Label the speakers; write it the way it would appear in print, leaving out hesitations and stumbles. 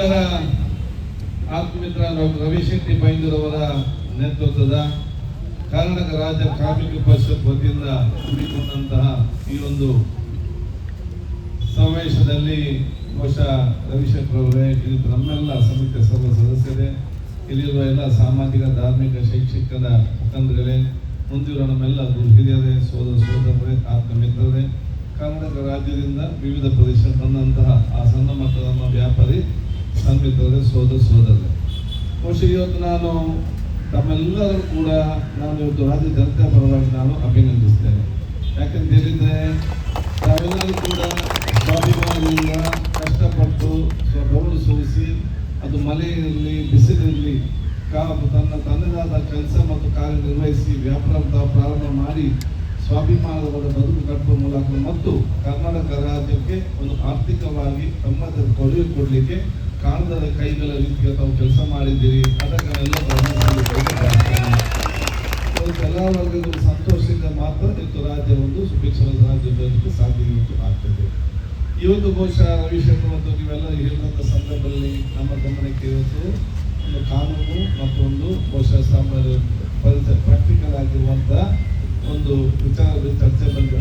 Speaker 1: ನಮ್ಮೆಲ್ಲರ ಆತ್ಮಮಿತ್ರ ಡಾಕ್ಟರ್ ರವಿಶೆಟ್ಟಿ ಬೈಂದೂರವರ ನೇತೃತ್ವದ ಕರ್ನಾಟಕ ರಾಜ್ಯ ಕಾರ್ಮಿಕ ಪರಿಷತ್ ವತಿಯಿಂದ ಹಮ್ಮಿಕೊಂಡಂತಹ ಈ ಒಂದು ಸಮಾವೇಶದಲ್ಲಿ ಬಹುಶಃ ರವಿಶೆಟ್ಟಿ ಅವರೇ, ನಮ್ಮೆಲ್ಲ ಸಮಿತಿಯ ಸರ್ವ ಸದಸ್ಯರೇ, ಇಲ್ಲಿರುವ ಎಲ್ಲ ಸಾಮಾಜಿಕ, ಧಾರ್ಮಿಕ, ಶೈಕ್ಷಣಿಕದ ಮುಖಂಡಗಳೇ, ಮುಂದಿರುವ ನಮ್ಮೆಲ್ಲ ಹಿರಿಯರೇ, ಸೋದರರೇ, ಆತ್ಮಮಿತ್ರರೇ, ಕರ್ನಾಟಕ ರಾಜ್ಯದಿಂದ ವಿವಿಧ ಪ್ರದೇಶ ಬಂದಂತಹ ಆ ಸಣ್ಣ ಮಟ್ಟದ ನಮ್ಮ ವ್ಯಾಪಾರಿ ಸನ್ಮಿತ್ರರೇ, ಸೋದರರೇ, ಬಹುಶಃ ಇವತ್ತು ನಾನು ತಮ್ಮೆಲ್ಲರೂ ಕೂಡ ಇವತ್ತು ರಾಜ್ಯ ಜನತೆ ಪರವಾಗಿ ನಾನು ಅಭಿನಂದಿಸ್ತೇನೆ. ಯಾಕಂತ ಹೇಳಿದ್ರೆ ತಾವೆಲ್ಲರೂ ಕೂಡ ಸ್ವಾಭಿಮಾನದಿಂದ ಕಷ್ಟಪಟ್ಟು ಬೆವರು ಸುರಿಸಿ, ಅದು ಮಳೆ ಇರಲಿ, ಬಿಸಿಲಿರಲಿ, ತನ್ನದಾದ ಕೆಲಸ ಮತ್ತು ಕಾರ್ಯನಿರ್ವಹಿಸಿ ವ್ಯಾಪಾರ ಪ್ರಾರಂಭ ಮಾಡಿ ಸ್ವಾಭಿಮಾನದ ಬದುಕು ಕಟ್ಟುವ ಮೂಲಕ ಮತ್ತು ಕರ್ನಾಟಕ ರಾಜ್ಯಕ್ಕೆ ಒಂದು ಆರ್ಥಿಕವಾಗಿ ತಮ್ಮದ ಕೊಡುಗೆ ಕೊಡಲಿಕ್ಕೆ ಕಾಣದ ಕೈಗಳ ರೀತಿಗೆ ತಾವು ಕೆಲಸ ಮಾಡಿದ್ದೀರಿ. ಅದಕ್ಕೆಲ್ಲ ಎಲ್ಲ ವರ್ಗಗಳು ಸಂತೋಷದಿಂದ ಮಾತ್ರ ಇವತ್ತು ರಾಜ್ಯ ಒಂದು ಸುಭಿಕ್ಷವಾದ ರಾಜ್ಯ ಬರಲಿಕ್ಕೆ ಸಾಧ್ಯ ಆಗ್ತದೆ. ಇವತ್ತು ಬಹುಶಃ ರವಿಶೆಟ್ಟಿ ಮತ್ತು ನೀವೆಲ್ಲ ಹೇಳಿದಂಥ ಸಂದರ್ಭದಲ್ಲಿ ನಮ್ಮ ಗಮನಕ್ಕೆ ಇವತ್ತು ಒಂದು ಕಾನೂನು ಮತ್ತು ಒಂದು ಬಹುಶಃ ಪ್ರಾಕ್ಟಿಕಲ್ ಆಗಿರುವಂತಹ ಒಂದು ವಿಚಾರ ಚರ್ಚೆ ಬಂದಿದೆ.